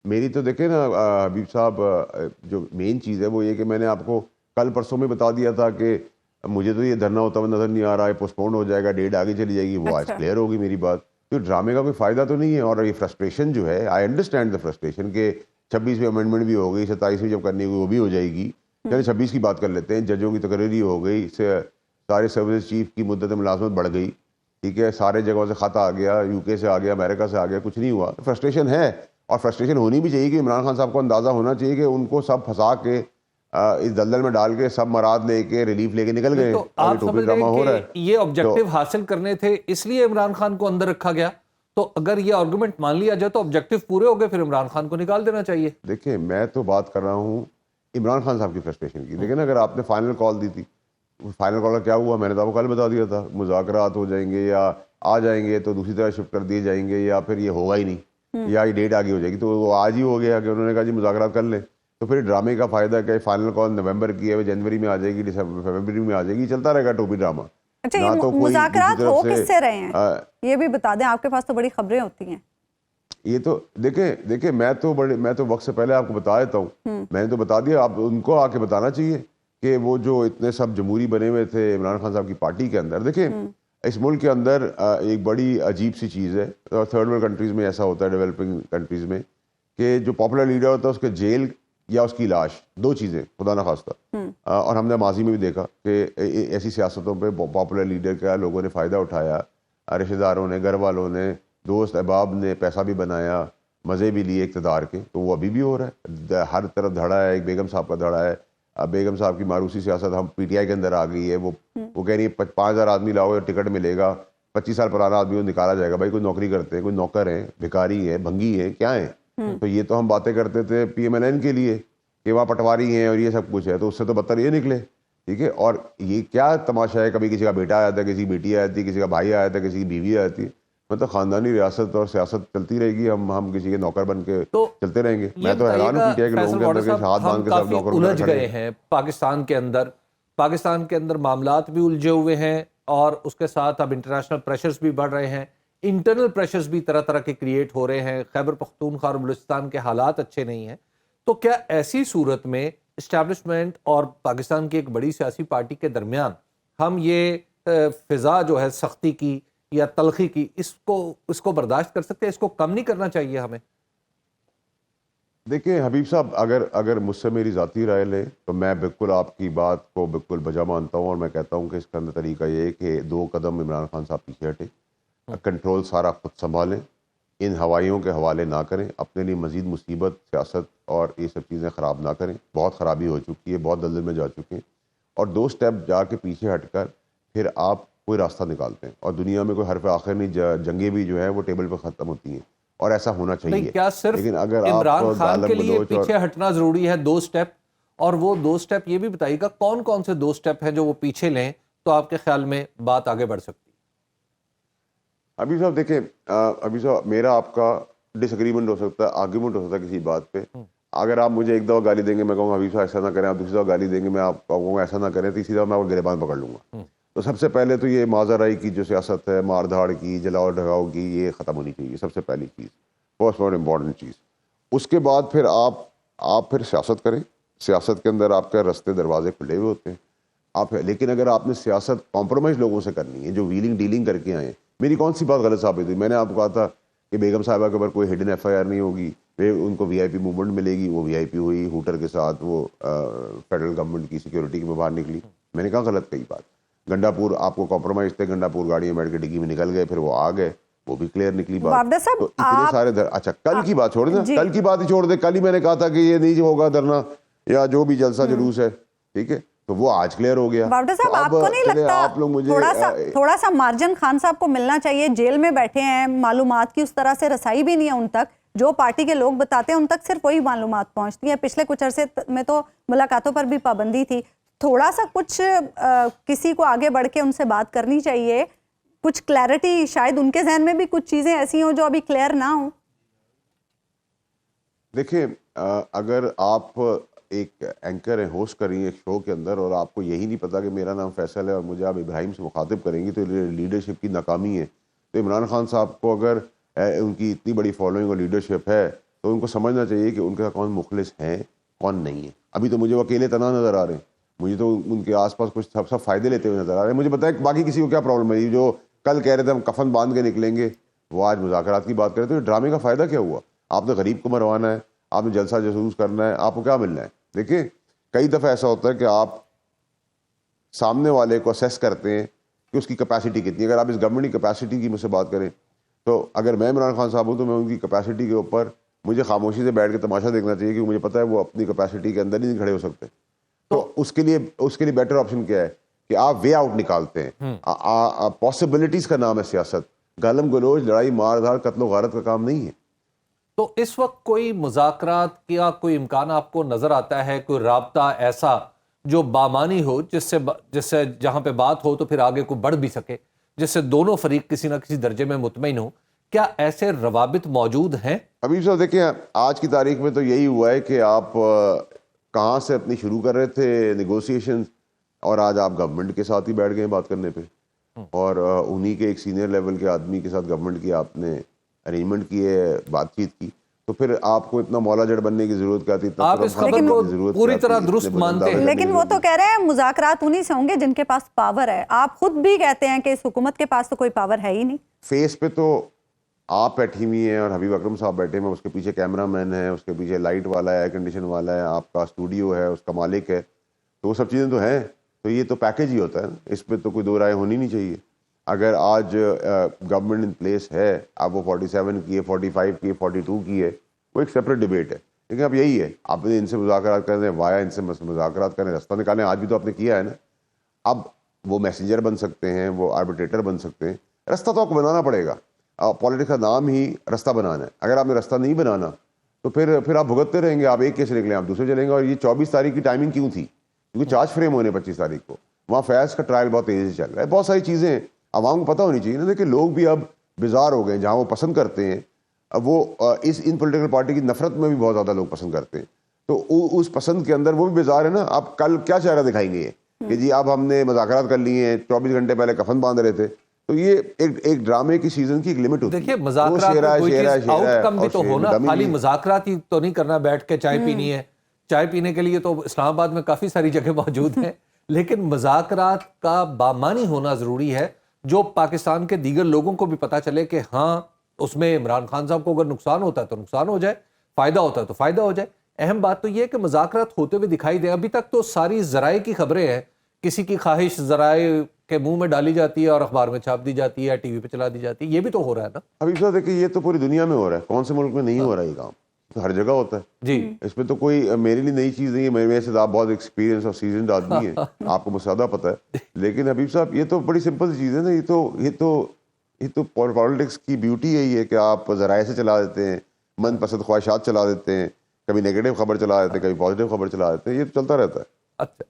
میری تو دیکھیں نا حبیب صاحب، جو مین چیز ہے وہ یہ کہ میں نے آپ کو کل پرسوں میں بتا دیا تھا کہ مجھے تو یہ دھرنا ہوتا ہوا نظر نہیں آ رہا ہے، پوسٹ پون ہو جائے گا، ڈیٹ آگے چلی جائے گی. وہ آج اچھا کلیئر ہوگی میری بات. تو ڈرامے کا کوئی فائدہ تو نہیں ہے. اور یہ فرسٹریشن جو ہے، آئی انڈرسٹینڈ دا فرسٹریشن کہ 26 میں امینڈمنٹ بھی ہو گئی، 27 میں جب کرنی ہوگی وہ بھی ہو جائے گی. چلے 26 کی بات کر لیتے ہیں. ججوں کی تقرری ہو گئی، سارے سروس چیف کی مدت ملازمت بڑھ گئی، ٹھیک ہے، سارے جگہوں سے خط آ گیا، یو کے سے آ گیا، امریکہ سے آ گیا، کچھ نہیں ہوا. فرسٹریشن ہے اور فرسٹریشن ہونی بھی چاہیے کہ عمران خان صاحب کو اندازہ ہونا چاہیے کہ ان کو سب پھنسا کے اس دلدل میں ڈال کے سب مراد لے کے ریلیف لے کے نکل گئے تو اور یہ آپ ٹوپی سمجھ رہے ڈرامہ ہیں ہو رہا کہ ہے. یہ تو آبجیکٹو حاصل کرنے تھے اس لیے عمران خان کو اندر رکھا گیا؟ تو اگر یہ آرگومنٹ مان لیا جائے تو آبجیکٹو پورے ہو گئے، پھر عمران خان کو نکال دینا چاہیے. دیکھیں، میں تو بات کر رہا ہوں عمران خان صاحب کی فرسٹریشن کی. لیکن اگر آپ نے فائنل کال دی تھی، فائنل کال کا کیا ہوا؟ میں نے تو آپ کو کل بتا دیا تھا، مذاکرات ہو جائیں گے یا آ جائیں گے تو دوسری طرح شفٹ کر دیے جائیں گے، یا پھر یہ ہوگا ہی نہیں، یا یہ ڈیٹ آگے ہو جائے گی. تو وہ آج ہی ہو گیا کہ انہوں نے کہا جی مذاکرات کر لیں. تو پھر ڈرامے کا فائدہ کیا ہے؟ فائنل کال نومبر کی ہے، جنوری میں آ جائے گی، فروری میں آ جائے گی، چلتا رہے گا ٹوپی ڈرامہ. اچھا، نہ یہ تو کوئی دوسری مذاکرات طرف ہو سے کس سے رہے ہیں یہ بھی بتا دیں، آپ کے پاس تو بڑی خبریں ہوتی ہیں. یہ تو دیکھیں میں تو وقت سے پہلے آپ کو بتا دیتا ہوں. میں نے تو بتا دیا، آپ ان کو آ کے بتانا چاہیے کہ وہ جو اتنے سب جمہوری بنے ہوئے تھے عمران خان صاحب کی پارٹی کے اندر. دیکھیں اس ملک کے اندر ایک بڑی عجیب سی چیز ہے، اور تھرڈ ورلڈ کنٹریز میں ایسا ہوتا ہے، ڈیولپنگ کنٹریز میں، کہ جو پاپولر لیڈر ہوتا ہے اس کے جیل یا اس کی لاش، دو چیزیں خدا نخواستہ. اور ہم نے ماضی میں بھی دیکھا کہ ایسی سیاستوں پہ پاپولر لیڈر کا لوگوں نے فائدہ اٹھایا، رشتہ داروں نے، گھر والوں نے، دوست احباب نے پیسہ بھی بنایا، مزے بھی لیے اقتدار کے. تو وہ ابھی بھی ہو رہا ہے، ہر طرف دھڑا ہے. ایک بیگم صاحب کا دھڑا ہے. اب بیگم صاحب کی ماروسی سیاست ہم پی ٹی آئی کے اندر آ گئی ہے. وہ کہہ رہی ہے 5,000 آدمی لاؤ ٹکٹ ملے گا، 25 سال پرانا آدمی کو نکالا جائے گا. بھائی کوئی نوکری کرتے ہیں، کوئی نوکر ہیں، بھکاری ہیں، بھنگی ہیں، کیا ہیں؟ تو یہ تو ہم باتیں کرتے تھے پی ایم ایل این کے لیے کہ وہاں پٹواری ہیں اور یہ سب کچھ ہے، تو اس سے تو بدتر یہ نکلے. ٹھیک ہے. اور یہ کیا تماشا ہے؟ کبھی کسی کا بیٹا آیا تھا، کسی کی بیٹی آئی تھی، کسی کا بھائی آیا تھا، کسی کی بیوی آئی تھی. مطلب خاندانی ریاست اور سیاست چلتی رہے گی، ہم کسی کے نوکر بن کے تو چلتے رہیں گے. یہ میں تو بتائیے حیران ہوں گا پی ٹی آئی کے لوگوں فیصل کے واڈر اندر کہ صاحب، ہاتھ ہم باندھ کے سب کافی نوکر بن کر الجھ کھڑے گئے ہیں. ہیں پاکستان کے اندر معاملات بھی الجھے ہوئے ہیں، اور اس کے ساتھ اب انٹرنیشنل پریشرز بھی بڑھ رہے ہیں، انٹرنل پریشرز بھی طرح طرح کے کریٹ ہو رہے ہیں. خیبر پختونخوا اور بلوچستان کے حالات اچھے نہیں ہیں. تو کیا ایسی صورت میں اسٹیبلشمنٹ اور پاکستان کی ایک بڑی سیاسی پارٹی کے درمیان ہم یہ فضا جو ہے سختی کی یا تلخی کی، اس کو برداشت کر سکتے ہیں؟ اس کو کم نہیں کرنا چاہیے ہمیں؟ دیکھیں حبیب صاحب، اگر مجھ سے میری ذاتی رائے لیں تو میں بالکل آپ کی بات کو بالکل بجا مانتا ہوں، اور میں کہتا ہوں کہ اس کے اندر طریقہ یہ ہے کہ 2 قدم عمران خان صاحب پیچھے ہٹیں، کنٹرول سارا خود سنبھالیں، ان ہوائیوں کے حوالے نہ کریں، اپنے لیے مزید مصیبت، سیاست اور یہ سب چیزیں خراب نہ کریں. بہت خرابی ہو چکی ہے، بہت دلدل میں جا چکے ہیں. اور 2 سٹیپ جا کے پیچھے ہٹ کر پھر آپ کوئی راستہ نکالتے ہیں. اور دنیا میں کوئی حرف آخر نہیں، جنگیں بھی جو ہیں وہ ٹیبل پہ ختم ہوتی ہیں، اور ایسا ہونا نہیں، چاہیے. کیا صرف لیکن اگر آپ عمران خان کے گالم لیے گلوچ اور پیچھے ہٹنا ضروری ہے 2 سٹیپ؟ اور وہ 2 سٹیپ یہ بھی بتائیے گا کون کون سے 2 سٹیپ ہیں جو وہ پیچھے لیں تو آپ کے خیال میں بات آگے بڑھ سکتی؟ ابھی صاحب دیکھیں، ابھی صاحب میرا آپ کا ڈس ایگریمنٹ ہو سکتا ہے، آرگیومنٹ ہو سکتا ہے کسی بات پہ. اگر آپ مجھے ایک دفعہ گالی دیں گے، میں کہوں گا حبیب صاحب ایسا نہ کریں. آپ دوسری دفعہ گالی دیں گے، میں آپ کہوں گا ایسا نہ کریں. تیسری دفعہ میں آپ کو گریبان پکڑ لوں گا. تو سب سے پہلے تو یہ مازرائی کی جو سیاست ہے، مار دھاڑ کی، جلاؤ ڈھگاؤ کی، یہ ختم ہونی چاہیے. سب سے پہلی چیز، موسٹ امپورٹنٹ چیز. اس کے بعد پھر آپ پھر سیاست کریں. سیاست کے اندر آپ کے رستے دروازے کھلے ہوئے ہوتے ہیں. لیکن اگر آپ نے سیاست کمپرومائز لوگوں سے کرنی ہے جو ویلنگ ڈیلنگ کر کے آئے. میری کون سی بات غلط ثابت ہوئی؟ میں نے آپ کو کہا تھا کہ بیگم صاحبہ کے اوپر کوئی ہڈن ایف آئی آر نہیں ہوگی، ان کو وی آئی پی موومنٹ ملے گی. وہ وی آئی پی ہوئی، ہوٹر کے ساتھ وہ فیڈرل گورنمنٹ کی سیکیورٹی میں باہر نکلی. میں نے کہا غلط کئی بات. گنڈا پور آپ کو کمپرومائز تھے، گنڈا پور گاڑی میں بیٹھ کے ڈگی میں نکل گئے، پھر وہ آ گئے، وہ بھی کلیئر نکلی بات. وابدہ صاحب تو اتنے سارے اچھا کل کی بات چھوڑ دیں، کل کی بات ہی چھوڑ دیں. کل ہی میں نے کہا تھا کہ یہ نہیں ہوگا دھرنا یا جو بھی جلسہ جلوس ہے، ٹھیک ہے، تو وہ آج کلیئر ہو گیا. وابدہ صاحب، آپ کو نہیں لگتا تھوڑا سا مارجن خان صاحب کو ملنا چاہیے؟ جیل میں بیٹھے ہیں، معلومات کی اس طرح سے رسائی بھی نہیں ہے ان تک. جو پارٹی کے لوگ بتاتے ہیں ان تک صرف وہی معلومات پہنچتی ہیں. پچھلے کچھ عرصے میں تو ملاقاتوں پر بھی پابندی تھی. تھوڑا سا کچھ کسی کو آگے بڑھ کے ان سے بات کرنی چاہیے. کچھ کلیئرٹی، شاید ان کے ذہن میں بھی کچھ چیزیں ایسی ہوں جو ابھی کلیئر نہ ہوں. دیکھیں، اگر آپ ایک اینکر ہیں، ہوسٹ کر رہی ہیں ایک شو کے اندر، اور آپ کو یہی نہیں پتا کہ میرا نام فیصل ہے اور مجھے آپ ابراہیم سے مخاطب کریں گی، تو لیڈرشپ کی ناکامی ہے. تو عمران خان صاحب کو اگر ان کی اتنی بڑی فالوئنگ اور لیڈرشپ ہے تو ان کو سمجھنا چاہیے کہ ان کا کون مخلص ہیں کون نہیں ہے. ابھی تو مجھے وہ اکیلے تنہا نظر آ رہے ہیں, مجھے تو ان کے آس پاس کچھ سب فائدے لیتے ہوئے نظر آ رہے ہیں. مجھے بتائیں باقی کسی کو کیا پرابلم ہے؟ جو کل کہہ رہے تھے ہم کفن باندھ کے نکلیں گے, وہ آج مذاکرات کی بات کریں تو یہ ڈرامے کا فائدہ کیا ہوا؟ آپ نے غریب کو مروانا ہے, آپ نے جلسہ جسوس کرنا ہے, آپ کو کیا ملنا ہے؟ دیکھیں کئی دفعہ ایسا ہوتا ہے کہ آپ سامنے والے کو اسیس کرتے ہیں کہ اس کی کیپیسٹی کتنی ہے. اگر آپ اس گورنمنٹ کی کیپیسٹی کی مجھ سے بات کریں تو اگر میں عمران خان صاحب ہوں تو میں ان کی کیپیسٹی کے اوپر مجھے خاموشی سے بیٹھ کے تماشا دیکھنا چاہیے, کیونکہ مجھے پتہ ہے وہ اپنی کیپیسٹی کے اندر ہی نہیں کھڑے ہو سکتے. تو اس کے لیے بیٹر آپشن کیا ہے کہ آپ وے آؤٹ نکالتے ہیں. پاسبلٹیز کا نام ہے سیاست. گالم گلوچ, لڑائی, مار دھاڑ, قتل و غارت کا کام نہیں ہے. تو اس وقت کوئی مذاکرات کا کوئی امکان آپ کو نظر آتا ہے, کوئی رابطہ ایسا جو بامانی ہو, جس سے جہاں پہ بات ہو تو پھر آگے کو بڑھ بھی سکے, جس سے دونوں فریق کسی نہ کسی درجے میں مطمئن ہو؟ کیا ایسے روابط موجود ہیں؟ حبیب صاحب دیکھیں آج کی تاریخ میں تو یہی ہوا ہے کہ آپ کہاں سے اپنی شروع کر رہے تھے نیگوسیشن, اور آج آپ گورنمنٹ کے ساتھ ہی بیٹھ گئے بات کرنے پہ, اور انہی کے ایک سینئر لیول کے آدمی کے ساتھ گورنمنٹ کی آپ نے ارینجمنٹ کی ہے, بات چیت کی. تو پھر آپ کو اتنا مولا جڑ بننے کی ضرورت کیا تھی؟ آپ اس خبر کو پوری طرح درست مانتے ہیں, لیکن وہ تو کہہ رہے ہیں مذاکرات انہی سے ہوں گے جن کے پاس پاور ہے. آپ خود بھی کہتے ہیں کہ اس حکومت کے پاس تو کوئی پاور ہے ہی نہیں. فیس پہ تو آپ بیٹھی ہوئی ہیں اور حبیب اکرم صاحب بیٹھے ہیں, اس کے پیچھے کیمرہ مین ہے, اس کے پیچھے لائٹ والا ہے, ایئر کنڈیشن والا ہے, آپ کا اسٹوڈیو ہے, اس کا مالک ہے, تو وہ سب چیزیں تو ہیں. تو یہ تو پیکیج ہی ہوتا ہے, اس پہ تو کوئی دو رائے ہونی نہیں چاہیے. اگر آج گورنمنٹ ان پلیس ہے, اب وہ 47 کی ہے, 45 کی ہے, 42 کی ہے, وہ ایک سیپریٹ ڈبیٹ ہے. لیکن اب یہی ہے, آپ نے ان سے مذاکرات کریں, وایا ان سے مذاکرات کریں, راستہ نکالیں. آج بھی تو آپ نے کیا ہے نا. اب وہ میسنجر بن سکتے ہیں, وہ آربیٹریٹر بن سکتے ہیں, راستہ تو آپ کو بنانا پڑے گا. پالیٹکس کا نام ہی راستہ بنانا ہے. اگر آپ نے راستہ نہیں بنانا تو پھر آپ بھگتتے رہیں گے. آپ ایک کیس نکلیں, آپ دوسرے چلیں گے. اور یہ 24 تاریخ کی ٹائمنگ کیوں تھی؟ کیونکہ چارج فریم ہونے 25 تاریخ کو, وہاں فیض کا ٹرائل بہت تیزی سے چل رہا ہے. بہت ساری چیزیں عوام کو پتہ ہونی چاہیے نا. دیکھیں لوگ بھی اب بیزار ہو گئے ہیں, جہاں وہ پسند کرتے ہیں وہ ان پولیٹیکل پارٹی کی نفرت میں بھی بہت زیادہ لوگ پسند کرتے ہیں. تو اس پسند کے اندر وہ بھی بیزار ہے نا. آپ کل کیا چہرہ دکھائیں گے کہ جی اب ہم نے مذاکرات کر لیے ہیں, 24 گھنٹے پہلے کفن باندھ رہے تھے. تو یہ ایک ڈرامے کی سیزن کی ایک لمٹ ہوتی ہے. دیکھیے مذاکرات میں کوئی چیز آؤٹ کم بھی تو ہونا, خالی مذاکرات ہی تو نہیں کرنا, بیٹھ کے چائے پینی ہے. چائے پینے کے لیے تو اسلام آباد میں کافی ساری جگہ موجود ہیں, لیکن مذاکرات کا بامانی ہونا ضروری ہے, جو پاکستان کے دیگر لوگوں کو بھی پتہ چلے کہ ہاں اس میں عمران خان صاحب کو اگر نقصان ہوتا ہے تو نقصان ہو جائے, فائدہ ہوتا ہے تو فائدہ ہو جائے. اہم بات تو یہ ہے کہ مذاکرات ہوتے ہوئے دکھائی دیں. ابھی تک تو ساری ذرائع کی خبریں ہیں, کسی کی خواہش ذرائع کے منہ میں ڈالی جاتی ہے اور اخبار میں چھاپ دی جاتی ہے, ٹی وی پہ چلا دی جاتی ہے. یہ بھی تو ہو رہا ہے نا. ابھی صاحب دیکھیں یہ تو پوری دنیا میں ہو رہا ہے, کون سے ملک میں نہیں ہو رہا یہ کام؟ تو ہر جگہ ہوتا ہے جی. اس میں تو کوئی میرے لیے نئی چیز نہیں ہے. میرے سے آپ بہت ایکسپیرینس اور سیزنڈ آدمی ہیں, آپ کو مسادہ پتہ ہے. لیکن حبیب صاحب یہ تو بڑی سمپل چیز ہے نا. یہ تو پالیٹکس کی بیوٹی یہی ہے کہ آپ ذرائع سے چلا دیتے ہیں, من پسند خواہشات چلا دیتے ہیں, کبھی نیگیٹو خبر چلا دیتے ہیں, کبھی پازیٹیو خبر چلا دیتے ہیں. یہ تو چلتا رہتا ہے. اچھا